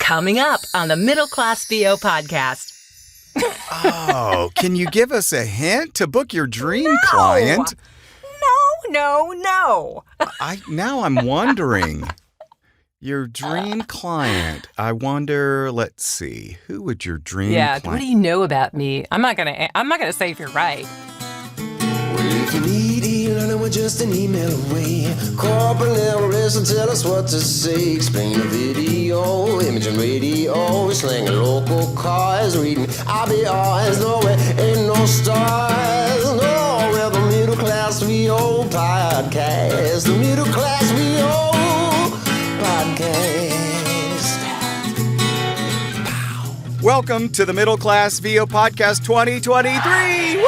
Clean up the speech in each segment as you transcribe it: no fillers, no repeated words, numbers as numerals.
Coming up on the Middle Class VO podcast. Oh, can you give us a hint to book your dream client? No. Now I'm wondering. Your dream client. I wonder, let's see. Who would your dream client? Yeah, what do you know about me? I'm not gonna say if you're right. If you need e-learning, we're just an email away. Corporate level, listen, tell us what to say. Explain the video, image and radio. Slanging local cars, reading IBRs. No way, ain't no stars. No, we're the Middle Class VO podcast. The Middle Class VO podcast. Welcome to the Middle Class VO Podcast 2023. Woo!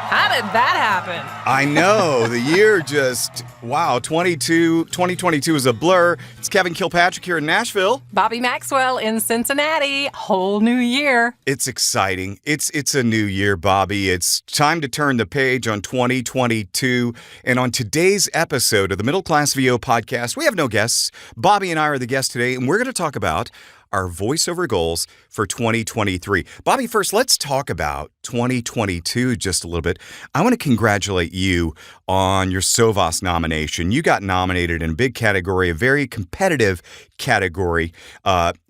How did that happen? I know, the year just, wow, 2022 is a blur. It's Kevin Kilpatrick here in Nashville. Bobbi Maxwell in Cincinnati. Whole new year. It's exciting. It's a new year, Bobbi. It's time to turn the page on 2022. And on today's episode of the Middle Class VO Podcast, we have no guests. Bobbi and I are the guests today, and we're going to talk about our voiceover goals for 2023. Bobbi, first, let's talk about 2022 just a little bit. I want to congratulate you on your SOVAS nomination. You got nominated in a big category, a very competitive category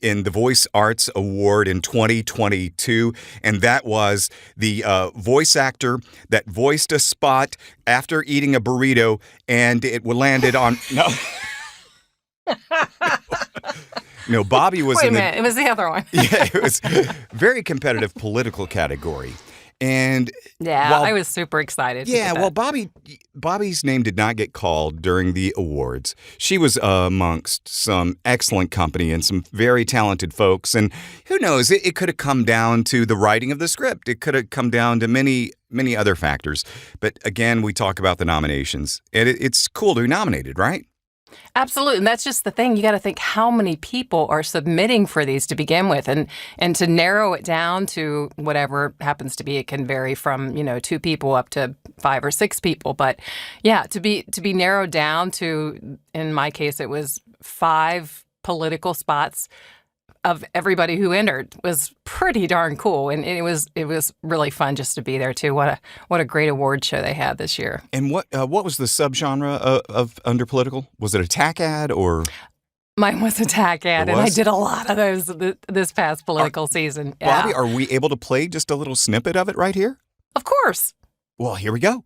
in the Voice Arts Award in 2022, and that was the voice actor that voiced a spot after eating a burrito, and it landed on... No. No, Bobbi was Wait a minute, it was the other one. Yeah, it was very competitive political category. And I was super excited. Yeah, well, Bobbi's name did not get called during the awards. She was amongst some excellent company and some very talented folks. And who knows, it could have come down to the writing of the script. It could have come down to many other factors. But again, we talk about the nominations. And it's cool to be nominated, right? Absolutely. And that's just the thing. You got to think how many people are submitting for these to begin with. And to narrow it down to whatever happens to be, it can vary from, 2 people up to 5 or 6 people. But yeah, to be narrowed down to, in my case, it was 5 political spots of everybody who entered was pretty darn cool, and it was really fun just to be there too. What a great award show they had this year. And what was the subgenre of under political? Was it a TAC ad or? Mine was a TAC ad, and I did a lot of those this past political season. Yeah. Bobbi, are we able to play just a little snippet of it right here? Of course. Well, here we go.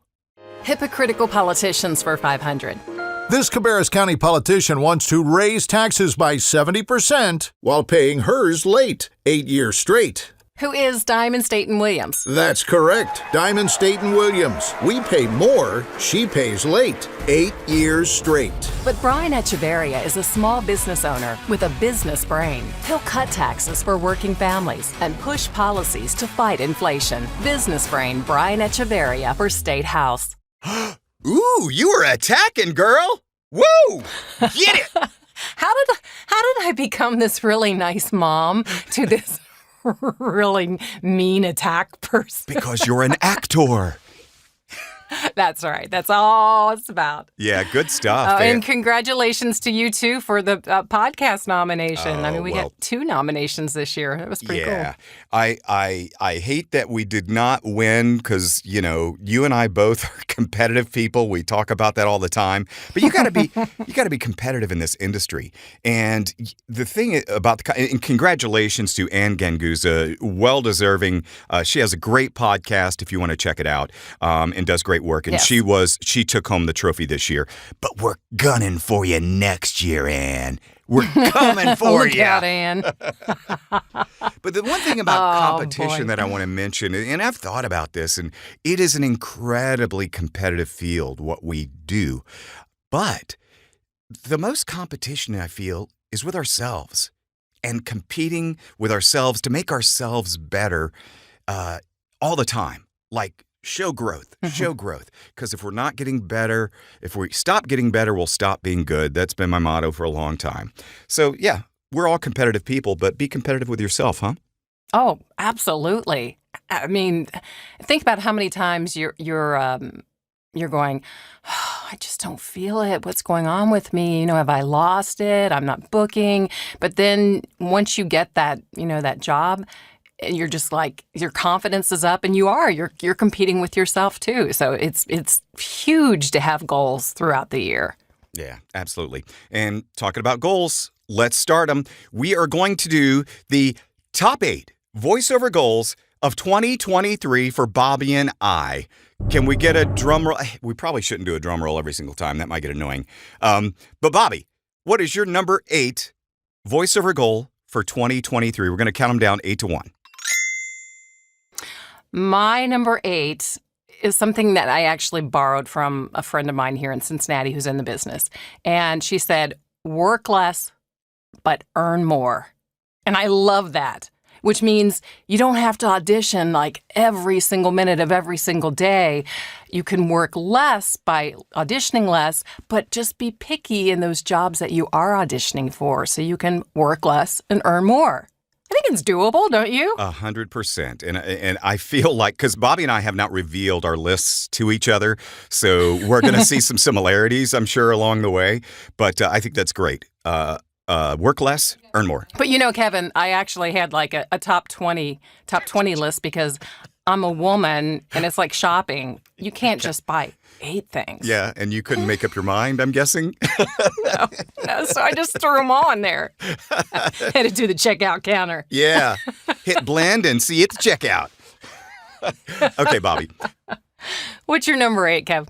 Hypocritical politicians for 500. This Cabarrus County politician wants to raise taxes by 70% while paying hers late, 8 years straight. Who is Diamond Staten Williams? That's correct. Diamond Staten Williams. We pay more, she pays late, 8 years straight. But Brian Echeverria is a small business owner with a business brain. He'll cut taxes for working families and push policies to fight inflation. Business brain Brian Echeverria for State House. Ooh, you were attacking, girl. Woo! Get it! How did I become this really nice mom to this really mean attack person? Because you're an actor. That's right. That's all it's about. Yeah, good stuff. And congratulations to you, too, for the podcast nomination. We got 2 nominations this year. It was pretty cool. Yeah. I hate that we did not win because, you and I both are competitive people. We talk about that all the time. But you got to be competitive in this industry. And the thing about and congratulations to Ann Ganguza, well-deserving. She has a great podcast if you want to check it out, and does great work. And yes. She took home the trophy this year. But we're gunning for you next year, Ann. We're coming for you. Look out, Ann. But the one thing about competition that I want to mention, and I've thought about this, and it is an incredibly competitive field, what we do. But the most competition I feel is with ourselves and competing with ourselves to make ourselves better all the time. Like, show growth. Because if we're not getting better, if we stop getting better, we'll stop being good. That's been my motto for a long time. So, yeah, we're all competitive people, but be competitive with yourself, huh? Oh, absolutely. I mean, think about how many times you're going, oh, I just don't feel it. What's going on with me? Have I lost it? I'm not booking. But then once you get that, that job, you're just like, your confidence is up, and you're competing with yourself too. So it's huge to have goals throughout the year. Yeah, absolutely. And talking about goals, let's start them. We are going to do the top 8 voiceover goals of 2023 for Bobbi and I. Can we get a drum roll? We probably shouldn't do a drum roll every single time. That might get annoying. But Bobbi, what is your number 8 voiceover goal for 2023? We're going to count them down 8 to 1. My number 8 is something that I actually borrowed from a friend of mine here in Cincinnati who's in the business. And she said, work less, but earn more. And I love that, which means you don't have to audition like every single minute of every single day. You can work less by auditioning less, but just be picky in those jobs that you are auditioning for so you can work less and earn more. I think it's doable, don't you? 100%. And I feel like, because Bobbi and I have not revealed our lists to each other, so we're going to see some similarities, I'm sure, along the way. But I think that's great. Work less, earn more. But Kevin, I actually had like a top 20 list because I'm a woman and it's like shopping. You can't just buy 8 things. Yeah, and you couldn't make up your mind, I'm guessing? No, so I just threw them on there. Had to do the checkout counter. Yeah, hit blend and see you at the checkout. Okay, Bobbi. What's your number 8, Kev?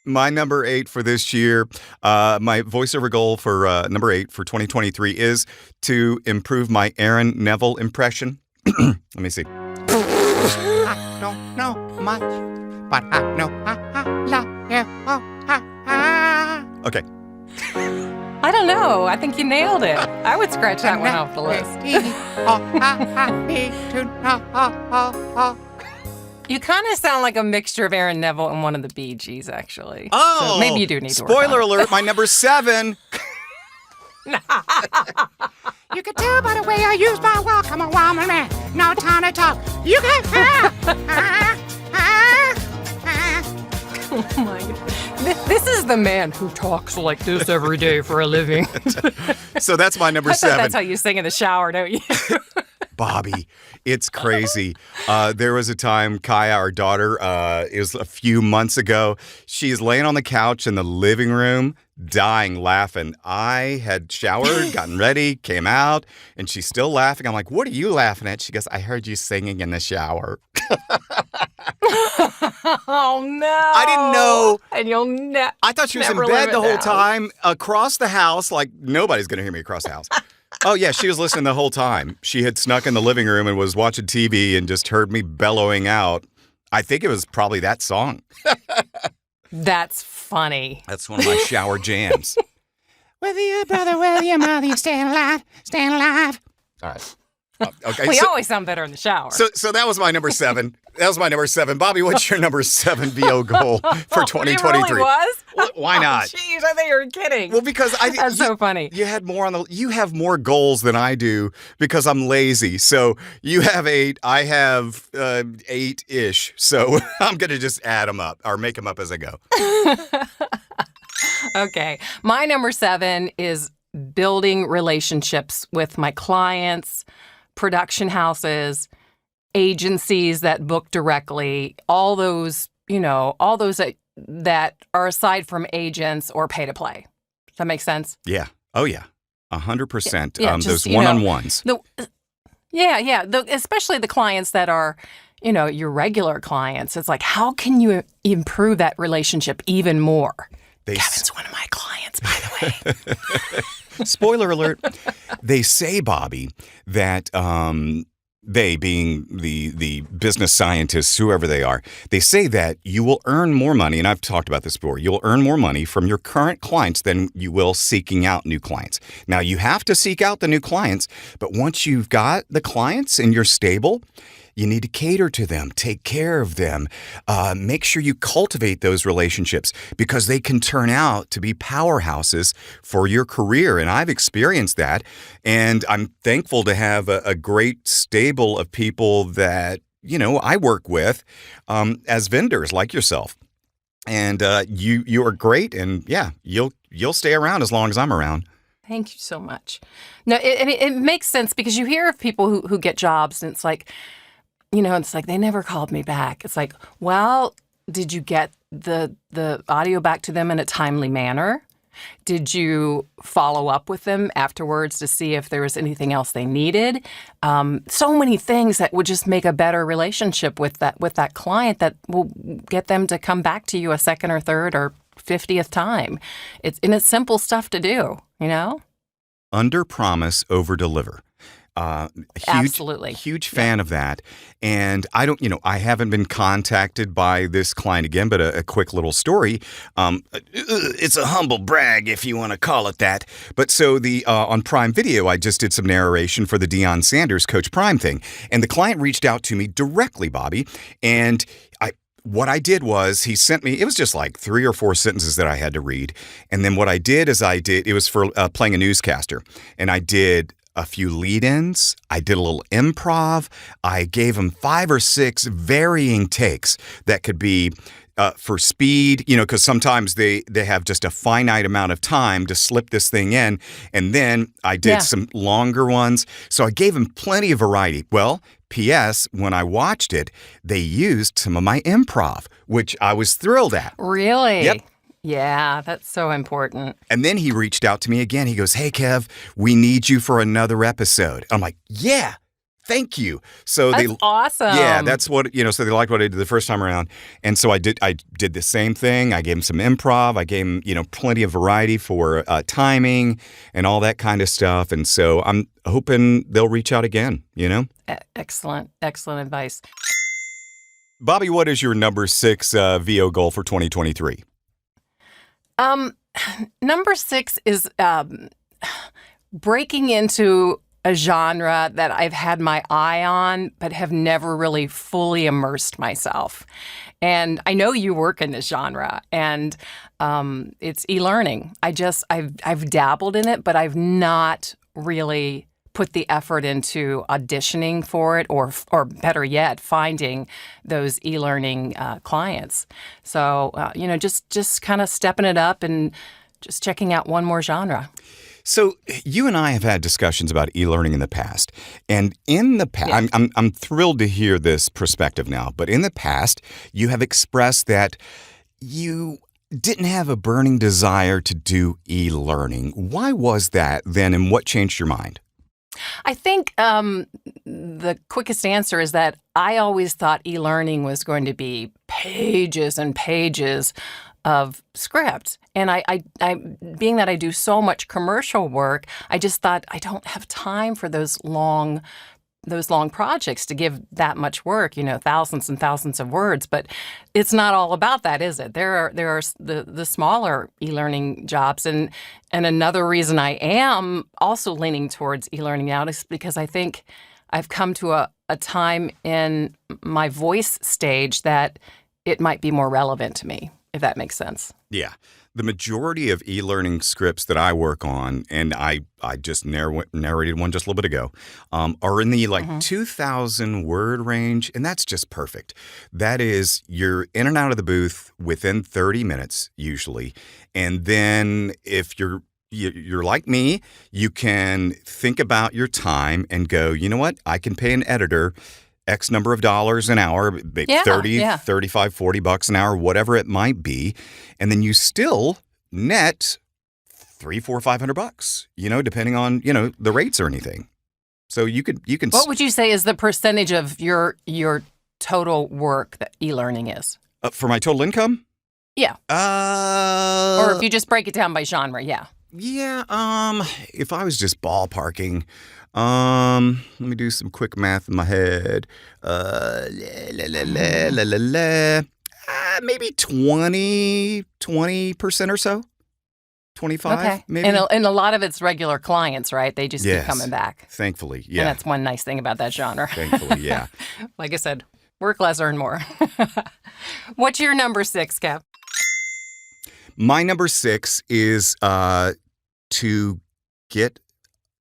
My number 8 for this year, my voiceover goal for number 8 for 2023 is to improve my Aaron Neville impression. Let me see. I don't know much, but I know I love you. Okay. I don't know. I think you nailed it. I would scratch that one off the list. You kind of sound like a mixture of Aaron Neville and one of the Bee Gees, actually. Oh, so maybe you do need to work on spoiler it. alert, my number 7. You can tell by the way I use my walk. I'm a woman man. No time to talk. You can. Oh my God. This is the man who talks like this every day for a living. So that's my number I thought 7. that's how you sing in the shower, don't you? Bobbi, it's crazy. There was a time, Kaya, our daughter, it was a few months ago. She's laying on the couch in the living room, dying laughing. I had showered, gotten ready, came out, and she's still laughing. I'm like, what are you laughing at? She goes, I heard you singing in the shower. Oh, no. I didn't know. And you'll I thought she was in bed the whole time, across the house, like nobody's going to hear me across the house. Oh, yeah, she was listening the whole time. She had snuck in the living room and was watching TV and just heard me bellowing out. I think it was probably that song. That's funny. That's one of my shower jams. Whether your brother, whether your mother, you staying alive, staying alive. All right. Okay. We always sound better in the shower. So that was my number 7. That was my number 7. Bobbi, what's your number 7 VO goal for 2023? It really was? Why not? Jeez, I thought you were kidding. Well, because That's so funny. You had more you have more goals than I do because I'm lazy. So you have 8, I have 8-ish. So I'm going to just add them up or make them up as I go. Okay. My number 7 is building relationships with my clients, production houses, agencies that book directly, all those that are aside from agents or pay to play. Does that make sense? Yeah. Oh, yeah. 100%. Yeah, those one-on-ones. Especially the clients that are, your regular clients. It's like, how can you improve that relationship even more? Kevin's one of my clients, by the way. Spoiler alert. They say, Bobbi, that they, being the business scientists, whoever they are, they say that you will earn more money, and I've talked about this before, you'll earn more money from your current clients than you will seeking out new clients. Now, you have to seek out the new clients, but once you've got the clients and you're stable, you need to cater to them, take care of them, make sure you cultivate those relationships because they can turn out to be powerhouses for your career. And I've experienced that. And I'm thankful to have a great stable of people that, I work with as vendors like yourself. And you are great, and yeah, you'll stay around as long as I'm around. Thank you so much. No, it makes sense because you hear of people who get jobs and it's like, it's like they never called me back. It's like, well, did you get the audio back to them in a timely manner? Did you follow up with them afterwards to see if there was anything else they needed? So many things that would just make a better relationship with that client that will get them to come back to you a second or third or 50th time. It's simple stuff to do, Under promise, over deliver. Absolutely. Huge fan of that. And I haven't been contacted by this client again, but a quick little story. It's a humble brag, if you want to call it that. But so on Prime Video, I just did some narration for the Deion Sanders Coach Prime thing. And the client reached out to me directly, Bobbi. And what I did was he sent me, it was just like 3 or 4 sentences that I had to read. And then what I did is it was for playing a newscaster. And I did a few lead-ins. I did a little improv. I gave him 5 or 6 varying takes that could be for speed, because sometimes they have just a finite amount of time to slip this thing in. And then I did some longer ones. So I gave him plenty of variety. Well, P.S., when I watched it, they used some of my improv, which I was thrilled at. Really? Yep. Yeah, that's so important. And then he reached out to me again. He goes, "Hey, Kev, we need you for another episode." I'm like, "Yeah, thank you." So that's awesome. Yeah, that's what, so they liked what I did the first time around. And so I did the same thing. I gave him some improv. I gave him, plenty of variety for timing and all that kind of stuff. And so I'm hoping they'll reach out again, Excellent advice. Bobbi, what is your number 6 VO goal for 2023? Number 6 is breaking into a genre that I've had my eye on, but have never really fully immersed myself. And I know you work in this genre, and it's e-learning. I've dabbled in it, but I've not really put the effort into auditioning for it, or better yet, finding those e-learning clients. So, just kind of stepping it up and just checking out one more genre. So you and I have had discussions about e-learning in the past, and in the past, I'm thrilled to hear this perspective now. But in the past, you have expressed that you didn't have a burning desire to do e-learning. Why was that then, and what changed your mind? I think the quickest answer is that I always thought e-learning was going to be pages and pages of script. And I being that I do so much commercial work, I just thought I don't have time for those long projects to give that much work, thousands and thousands of words. But it's not all about that, is it? There are the smaller e-learning jobs. And another reason I am also leaning towards e-learning now is because I think I've come to a time in my voice stage that it might be more relevant to me, if that makes sense. Yeah. The majority of e-learning scripts that I work on, and I just narrated one just a little bit ago, are in the 2,000 word range, and that's just perfect. That is, you're in and out of the booth within 30 minutes usually, and then if you're like me, you can think about your time and go, you know what, I can pay an editor X number of dollars an hour, 30, 35, $40 an hour, whatever it might be. And then you still net $300, $400, $500, depending on, the rates or anything. So you can. What would you say is the percentage of your total work that e-learning is? For my total income? Yeah. Or if you just break it down by genre, yeah. Yeah. If I was just ballparking, let me do some quick math in my head. Maybe 20% or so. 25, okay. maybe. And a lot of it's regular clients, right? They just keep coming back. Thankfully, yeah. And that's one nice thing about that genre. Thankfully, yeah. Like I said, work less, earn more. What's your number 6, Kev? My number 6 is to get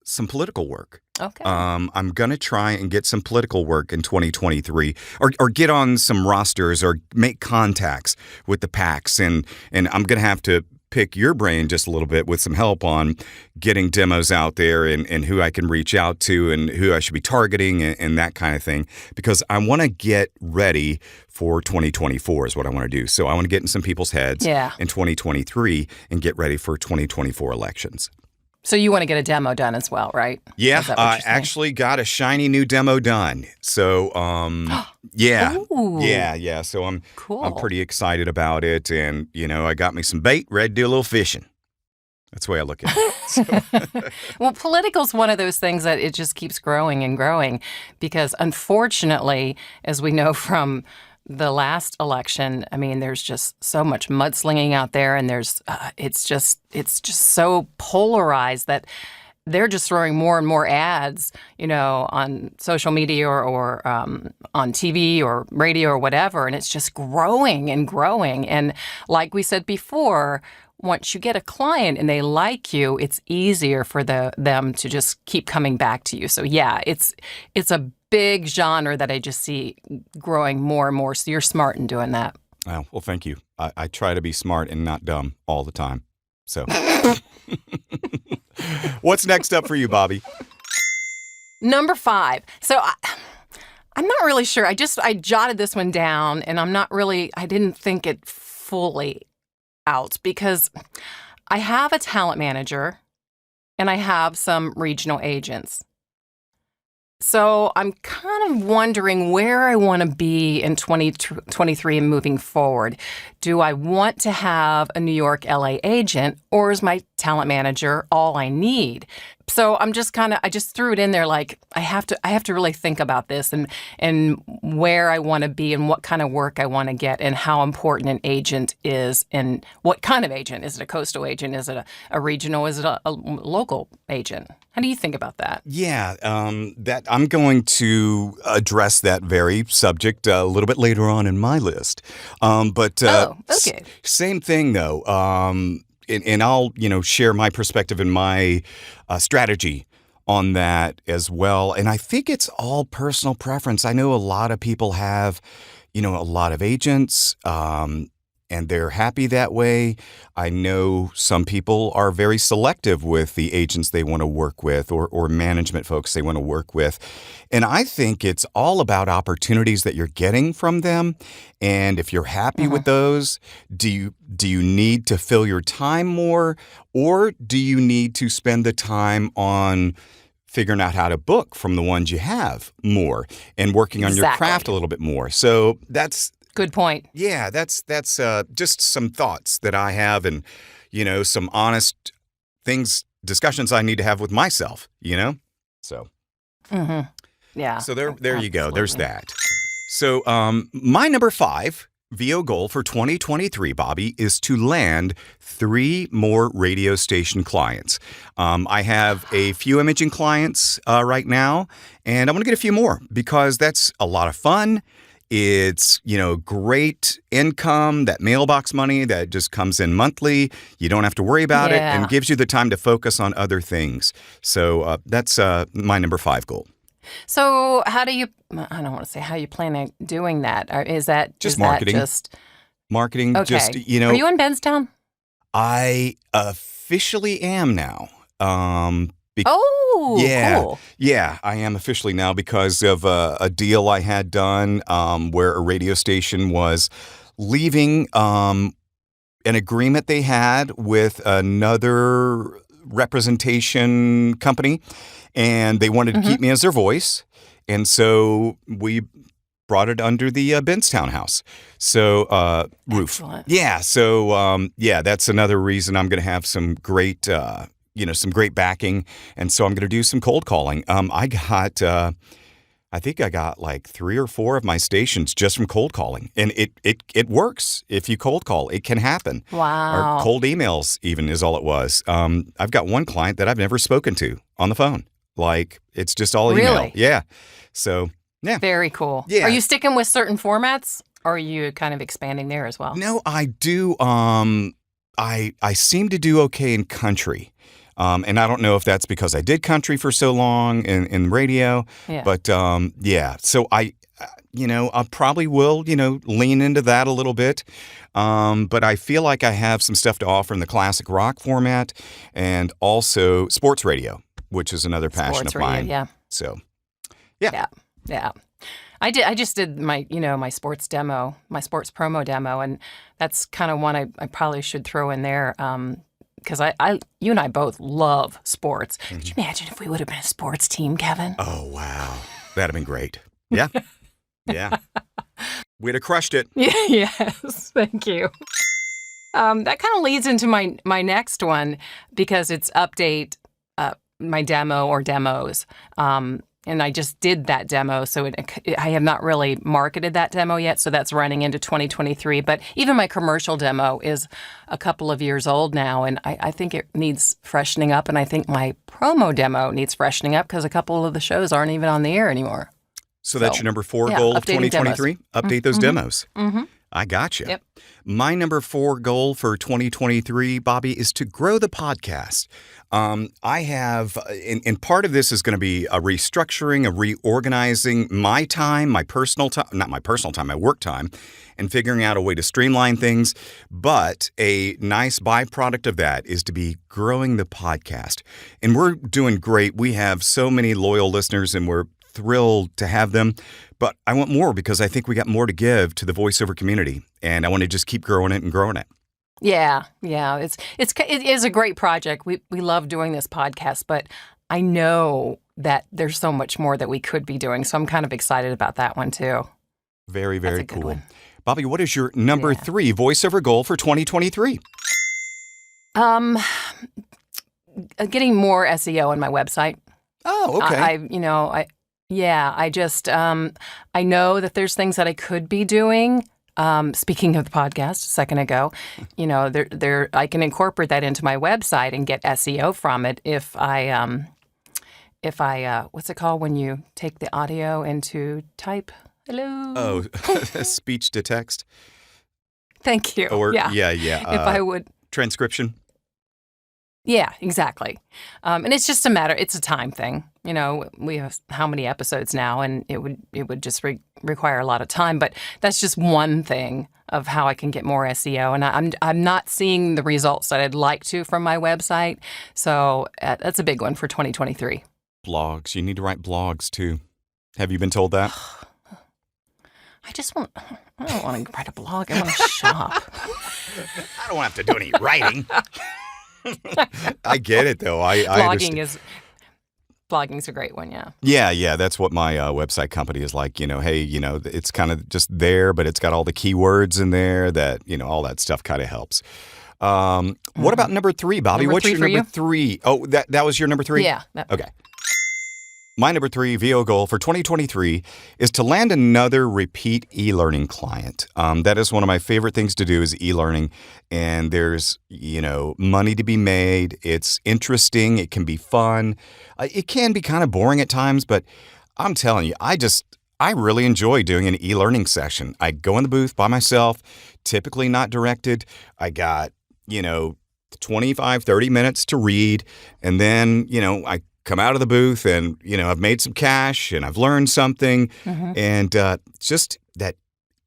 some political work. Okay. I'm going to try and get some political work in 2023 or get on some rosters or make contacts with the PACs. And I'm going to have to pick your brain just a little bit with some help on getting demos out there and who I can reach out to and who I should be targeting and that kind of thing, because I want to get ready for 2024 is what I want to do. So I want to get in some people's heads in 2023 and get ready for 2024 elections. So you want to get a demo done as well, right? Yeah, Is that what I you're saying? actually got a shiny new demo done. So, yeah. Ooh. Yeah. So I'm Cool. pretty excited about it. And, I got me some bait, ready to do a little fishing. That's the way I look at it. Well, political's one of those things that it just keeps growing and growing because unfortunately, as we know from the last election, I mean, there's just so much mudslinging out there, and there's it's just so polarized that they're just throwing more and more ads, on social media or on TV or radio or whatever, and it's just growing and growing. And like we said before, once you get a client and they like you, it's easier for them to just keep coming back to you. So yeah, it's a big genre that I just see growing more and more. So you're smart in doing that. Oh, well, thank you. I try to be smart and not dumb all the time. So what's next up for you, Bobbi? Number 5. So I'm not really sure. I jotted this one down and I didn't think it fully out because I have a talent manager and I have some regional agents. So I'm kind of wondering where I want to be in 2023 and moving forward. Do I want to have a New York, LA agent, or is my talent manager all I need? So I just threw it in there like I have to really think about this and where I want to be and what kind of work I want to get and how important an agent is and what kind of agent. Is it a coastal agent? Is it a regional? Is it a local agent? How do you think about that? Yeah, that I'm going to address that very subject a little bit later on in my list. Okay. Same thing though. And I'll share my perspective and my strategy on that as well. And I think it's all personal preference. I know a lot of people have, a lot of agents. And they're happy that way. I know some people are very selective with the agents they want to work with or management folks they want to work with. And I think it's all about opportunities that you're getting from them. And if you're happy with those, do you need to fill your time more, or do you need to spend the time on figuring out how to book from the ones you have more and working on your craft a little bit more? So that's good point. Yeah, that's just some thoughts that I have and, some honest discussions I need to have with myself, So. Mm-hmm. Yeah. So there you go. Absolutely. There's that. So my number 5 VO goal for 2023, Bobbi, is to land 3 more radio station clients. I have a few imaging clients right now, and I want to get a few more because that's a lot of fun. It's, great income, that mailbox money that just comes in monthly. You don't have to worry about it and gives you the time to focus on other things. So that's my number 5 goal. So how do you, I don't want to say how you plan on doing that. Or is that just marketing? Marketing, okay. just, Are you in Benstown? I officially am now. Cool. Yeah, I am officially now because of a deal I had done where a radio station was leaving an agreement they had with another representation company, and they wanted to keep me as their voice. And so we brought it under the Benstown house. So roof. Excellent. Yeah. So that's another reason I'm going to have some great some great backing. And so I'm going to do some cold calling. I think I got like 3 or 4 of my stations just from cold calling. And it works. If you cold call, it can happen. Wow. Or cold emails even is all it was. I've got one client that I've never spoken to on the phone. Like, it's just all email. Really? Yeah. So, yeah. Very cool. Yeah. Are you sticking with certain formats, or are you kind of expanding there as well? No, I do. I seem to do okay in country. And I don't know if that's because I did country for so long in radio, Yeah. but yeah. So I probably will, lean into that a little bit. But I feel like I have some stuff to offer in the classic rock format and also sports radio, which is another passion Sports of radio, mine. yeah. So, Yeah. I just did my, my sports demo, my sports promo demo, and that's kind of one I probably should throw in there because you and I both love sports. Could you imagine if we would have been a sports team, Kevin? oh, wow. That'd have been great. Yeah. Yeah. We'd have crushed it. Yes, thank you. That kind of leads into my next one because it's update my demo or demos. And I just did that demo, so I have not really marketed that demo yet, so that's running into 2023. But even my commercial demo is a couple of years old now, and I think it needs freshening up, and I think my promo demo needs freshening up because a couple of the shows aren't even on the air anymore. So that's your number 4 goal of updating 2023? Update those demos. Mm-hmm. I gotcha. Yep. My number 4 goal for 2023, Bobbi, is to grow the podcast. I have, and part of this is going to be a restructuring, a reorganizing my time, my personal time, not my personal time, my work time, and figuring out a way to streamline things. But a nice byproduct of that is to be growing the podcast. And we're doing great. We have so many loyal listeners, and we're thrilled to have them. But I want more because I think we got more to give to the voiceover community, and I want to just keep growing it and growing it. Yeah. It is a great project. We love doing this podcast, but I know that there's so much more that we could be doing. So I'm kind of excited about that one too. Very, very That's a good cool. one. Bobbi, what is your number 3 voiceover goal for 2023? Getting more SEO on my website. Oh, okay. I know that there's things that I could be doing. Speaking of the podcast a second ago, I can incorporate that into my website and get SEO from it if I what's it called when you take the audio into type? Hello. Oh, speech to text? Thank you. Or, yeah. If I would. Transcription? Yeah, exactly. And it's just it's a time thing. We have how many episodes now, and it would just require a lot of time. But that's just one thing of how I can get more SEO, and I'm not seeing the results that I'd like to from my website. So that's a big one for 2023. Blogs. You need to write blogs too. Have you been told that? I don't want to write a blog. I want to shop. I don't have to do any writing. I get it though. I understand. Blogging's a great one, yeah. Yeah. That's what my website company is like. Hey, it's kind of just there, but it's got all the keywords in there that, all that stuff kind of helps. What about number 3, Bobbi? Number What's 3 your for number you? 3? Oh, that was your number 3? Yeah. Okay. My number 3 VO goal for 2023 is to land another repeat e-learning client. That is one of my favorite things to do is e-learning. And there's, money to be made. It's interesting. It can be fun. It can be kind of boring at times, but I'm telling you, I really enjoy doing an e-learning session. I go in the booth by myself, typically not directed. I got, 25, 30 minutes to read. And then, I come out of the booth and, I've made some cash and I've learned something. Mm-hmm. And just that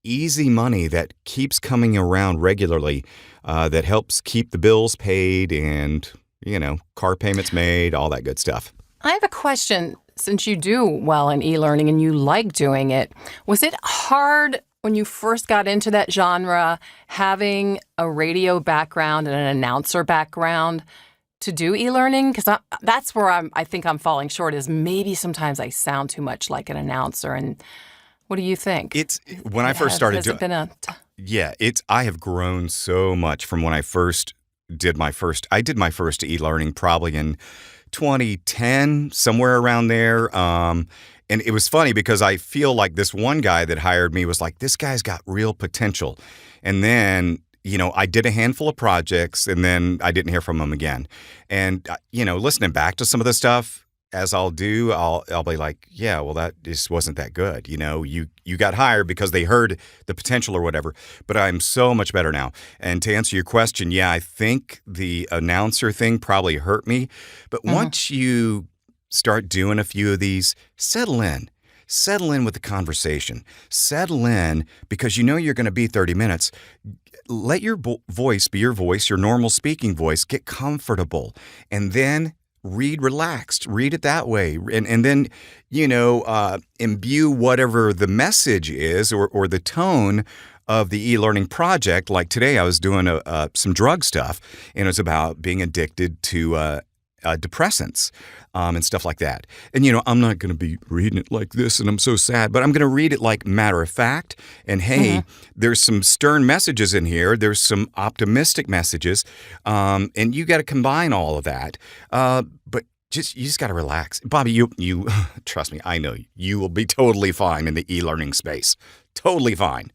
easy money that keeps coming around regularly that helps keep the bills paid and, car payments made, all that good stuff. I have a question. Since you do well in e-learning and you like doing it, was it hard when you first got into that genre, having a radio background and an announcer background to do e-learning? Because that's where I think I'm falling short is maybe sometimes I sound too much like an announcer. And what do you think? It's when I first started doing it. I have grown so much from when I first did my first e-learning probably in 2010, somewhere around there. And it was funny because I feel like this one guy that hired me was like, this guy's got real potential. And then, I did a handful of projects and then I didn't hear from him again. And, listening back to some of the stuff, as I'll do, I'll be like, yeah, well, that just wasn't that good. You got hired because they heard the potential or whatever. But I'm so much better now. And to answer your question, yeah, I think the announcer thing probably hurt me. But once you start doing a few of these, settle in. Settle in with the conversation. Settle in because you're going to be 30 minutes. Let your voice be your voice, your normal speaking voice. Get comfortable. And then read relaxed. Read it that way. And then, imbue whatever the message is or the tone of the e-learning project. Like today I was doing some drug stuff, and it was about being addicted to depressants and stuff like that. And, I'm not going to be reading it like this, and I'm so sad, but I'm going to read it like matter of fact. And hey, there's some stern messages in here. There's some optimistic messages. And you got to combine all of that. But you just got to relax. Bobbi, you trust me, I know you will be totally fine in the e-learning space. Totally fine.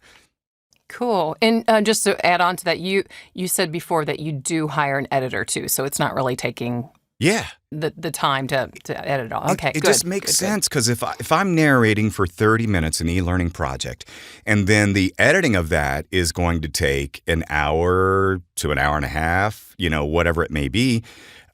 Cool. And just to add on to that, you said before that you do hire an editor too, so it's not really taking the time to edit it all. Okay, it just makes sense because if I'm narrating for 30 minutes an e-learning project, and then the editing of that is going to take an hour to an hour and a half, whatever it may be,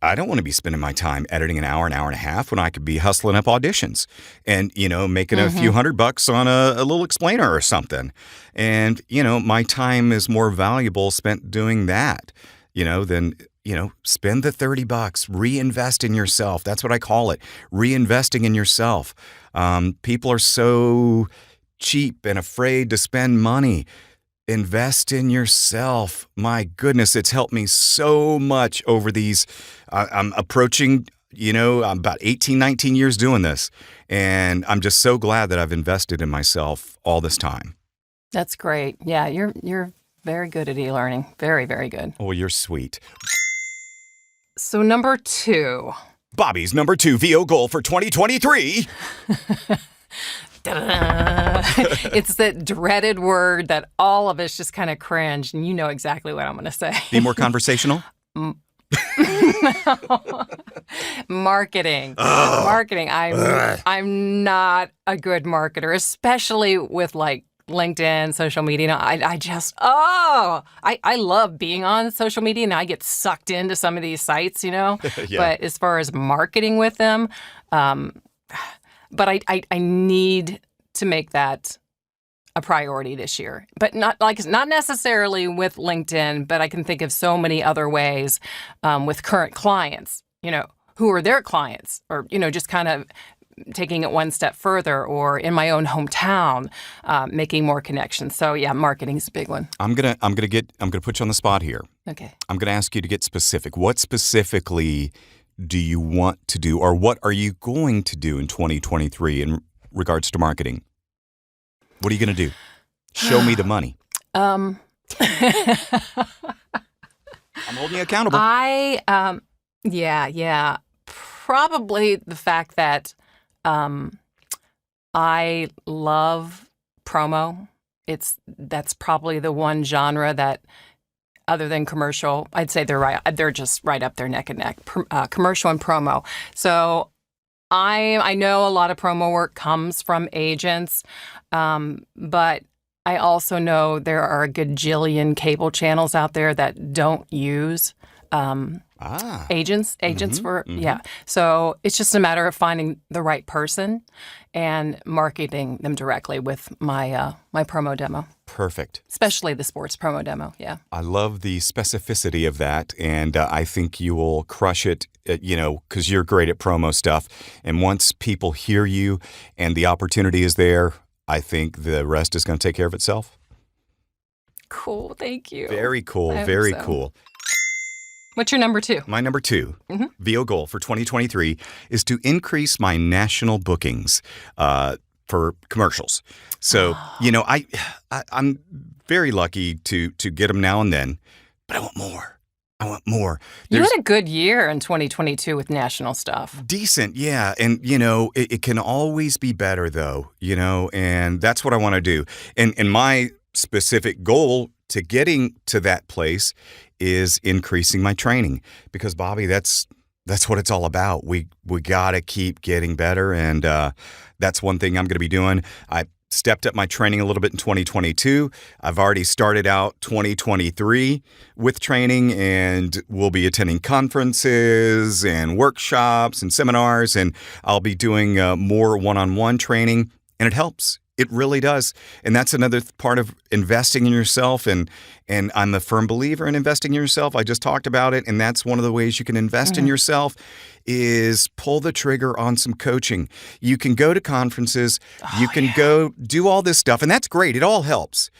I don't want to be spending my time editing an hour and a half when I could be hustling up auditions and, making a few $100 on a little explainer or something. And, my time is more valuable spent doing that, than spend the $30, reinvest in yourself. That's what I call it. Reinvesting in yourself. People are so cheap and afraid to spend money. Invest in yourself. My goodness, it's helped me so much over these. I'm approaching, I'm about 18, 19 years doing this. And I'm just so glad that I've invested in myself all this time. That's great. Yeah, you're very good at e-learning. Very, very good. Oh, you're sweet. So number 2. Bobbi's number 2 VO goal for 2023. It's that dreaded word that all of us just kind of cringe, and you know exactly what I'm going to say. Be more conversational? Marketing. Marketing. I'm not a good marketer, especially with like LinkedIn, social media. I love being on social media, and I get sucked into some of these sites, Yeah. But as far as marketing with them, but I need to make that a priority this year. But not necessarily with LinkedIn, but I can think of so many other ways with current clients, who are their clients, or, just kind of taking it one step further, or in my own hometown, making more connections. So yeah, marketing is a big one. I'm gonna put you on the spot here. Okay. I'm gonna ask you to get specific. What specifically do you want to do, or what are you going to do in 2023 in regards to marketing? What are you gonna do? Show me the money. I'm holding you accountable. Yeah. Probably the fact that I love promo. That's probably the one genre that, other than commercial, I'd say they're just right up there neck and neck. Commercial and promo. So I know a lot of promo work comes from agents, but I also know there are a gajillion cable channels out there that don't use agents for. So it's just a matter of finding the right person and marketing them directly with my my promo demo. Perfect. Especially the sports promo demo. Yeah. I love the specificity of that, and I think you will crush it, because you're great at promo stuff. And once people hear you and the opportunity is there, I think the rest is going to take care of itself. Cool. Thank you. Very cool. I hope Very so. cool. What's your number 2? My number 2 VO goal for 2023 is to increase my national bookings for commercials. So, I'm very lucky to get them now and then, but I want more. You had a good year in 2022 with national stuff. Decent, yeah. And, it can always be better, though, and that's what I want to do. And my specific goal to getting to that place is increasing my training, because Bobbi, that's That's what it's all about. We got to keep getting better, and that's one thing I'm going to be doing. I stepped up my training a little bit in 2022. I've already started out 2023 with training, and we'll be attending conferences and workshops and seminars, and I'll be doing more one-on-one training, and it helps. It really does. And that's another part of investing in yourself. And I'm a firm believer in investing in yourself. I just talked about it. And that's one of the ways you can invest in yourself is pull the trigger on some coaching. You can go to conferences. You can go do all this stuff. And that's great. It all helps.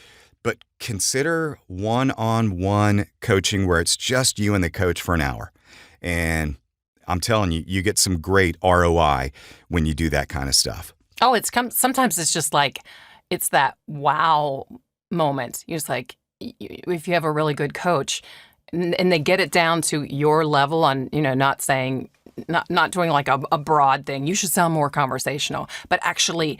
But consider one-on-one coaching where it's just you and the coach for an hour. And I'm telling you, you get some great ROI when you do that kind of stuff. Oh, sometimes it's just like, it's that wow moment. You're just like, if you have a really good coach and they get it down to your level on, not saying, not doing like a broad thing, you should sound more conversational, but actually,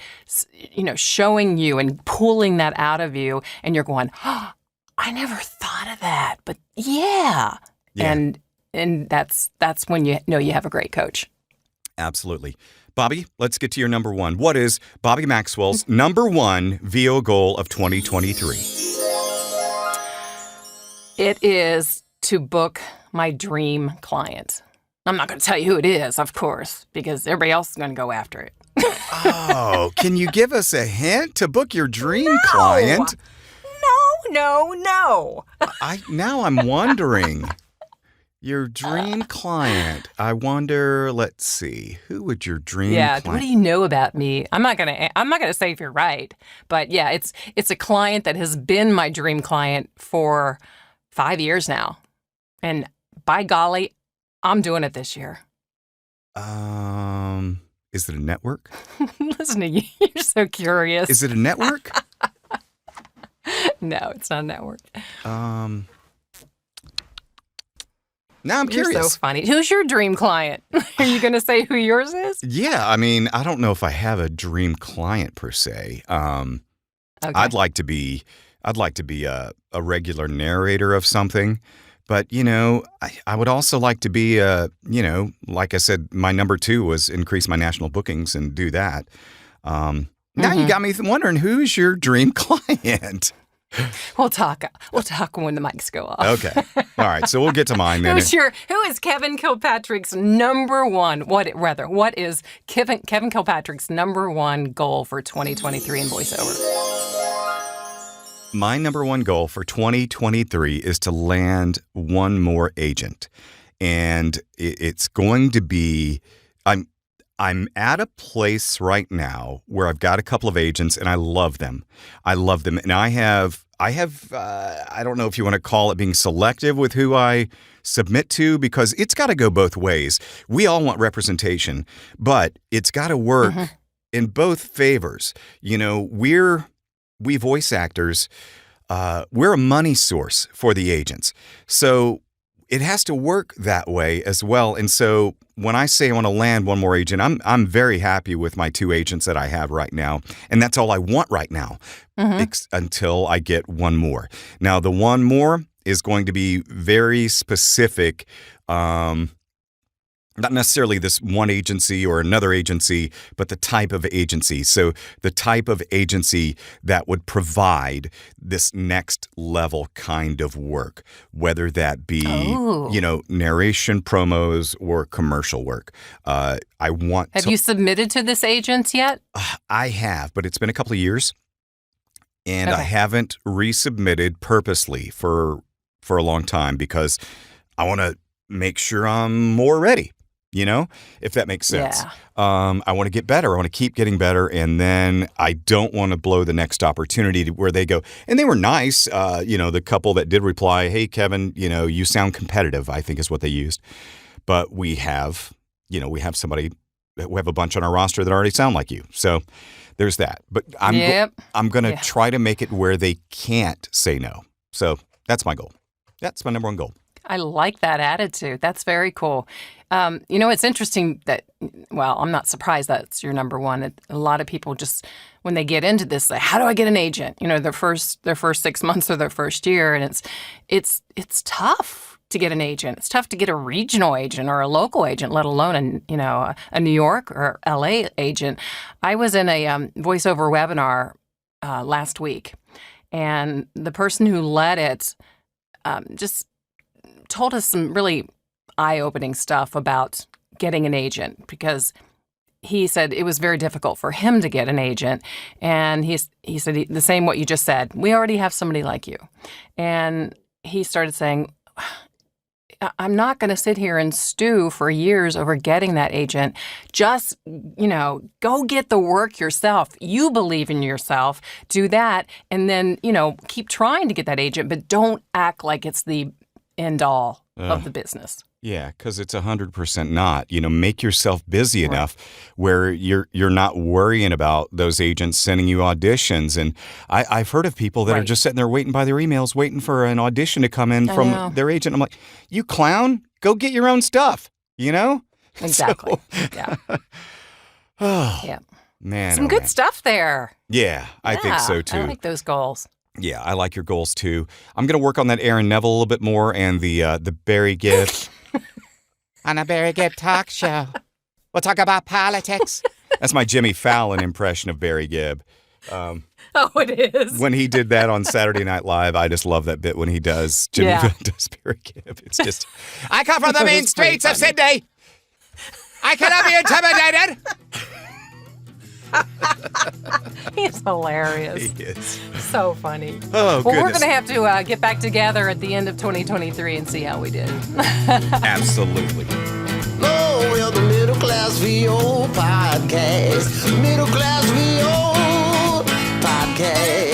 showing you and pulling that out of you, and you're going, oh, I never thought of that, but yeah. And that's when you know you have a great coach. Absolutely. Bobbi, let's get to your number one. What is Bobbi Maxwell's number one VO goal of 2023? It is to book my dream client. I'm not going to tell you who it is, of course, because everybody else is going to go after it. Oh, can you give us a hint to book your dream client? No. Now I'm wondering. Your dream client. I wonder, let's see. Who would your dream client? What do you know about me? I'm not gonna say if you're right, but yeah, it's a client that has been my dream client for 5 years now. And by golly, I'm doing it this year. Is it a network? Listen to you. You're so curious. Is it a network? No, it's not a network. Now I'm curious. You're so funny. Who's your dream client? Are you going to say who yours is? Yeah, I mean, I don't know if I have a dream client per se. Okay. I'd like to be a regular narrator of something, but I would also like to be like I said, my number two was increase my national bookings and do that. Now you got me wondering, who's your dream client? We'll talk when the mics go off. Okay. All right. So we'll get to mine then. Who is Kevin Kilpatrick's number one? What is Kevin Kilpatrick's number one goal for 2023 in voiceover? My number one goal for 2023 is to land one more agent. And it's going to be, I'm at a place right now where I've got a couple of agents and I love them. And I have, I don't know if you want to call it being selective with who I submit to, because it's got to go both ways. We all want representation, but it's got to work in both favors. We voice actors, we're a money source for the agents. So it has to work that way as well. And so when I say I want to land one more agent, I'm very happy with my two agents that I have right now. And that's all I want right now until I get one more. Now, the one more is going to be very specific, not necessarily this one agency or another agency, but the type of agency. So the type of agency that would provide this next level kind of work, whether that be, narration, promos, or commercial work. Have you submitted to this agent yet? I have, but it's been a couple of years. And I haven't resubmitted purposely for a long time because I want to make sure I'm more ready. If that makes sense. Yeah. I want to get better. I want to keep getting better. And then I don't want to blow the next opportunity where they go. And they were nice. The couple that did reply, hey, Kevin, you sound competitive, I think is what they used. But we have somebody, we have a bunch on our roster that already sound like you. So there's that. But I'm going to try to make it where they can't say no. So that's my goal. That's my number one goal. I like that attitude. That's very cool. It's interesting that, I'm not surprised that's your number one. A lot of people just, when they get into this, say, how do I get an agent? Their first 6 months or their first year. And it's tough to get an agent. It's tough to get a regional agent or a local agent, let alone a New York or LA agent. I was in a voiceover webinar last week, and the person who led it just told us some really eye-opening stuff about getting an agent, because he said it was very difficult for him to get an agent. And he said the same what you just said. We already have somebody like you. And he started saying, I'm not going to sit here and stew for years over getting that agent. Just, go get the work yourself. You believe in yourself. Do that. And then, keep trying to get that agent, but don't act like it's the end all of the business. Yeah, because it's 100% not. Make yourself busy enough where you're not worrying about those agents sending you auditions. And I've heard of people that are just sitting there waiting by their emails, waiting for an audition to come in from their agent. I'm like, you clown, go get your own stuff, Exactly. Yeah. Oh, man. Some good stuff there. Yeah, I think so too. I like those goals. Yeah, I like your goals too. I'm going to work on that Aaron Neville a little bit more, and the Barry Gibb. On a Barry Gibb talk show, we'll talk about politics. That's my Jimmy Fallon impression of Barry Gibb. It is. When he did that on Saturday Night Live, I just love that bit when he does Jimmy does Barry Gibb. It's just, I come from the main streets of Sydney. I cannot be intimidated. He's hilarious. he is. So funny. Oh, well, we're goodness. going to have to get back together at the end of 2023 and see how we did. Absolutely. Oh, we're the Middle Class VO Podcast. Middle Class VO Podcast.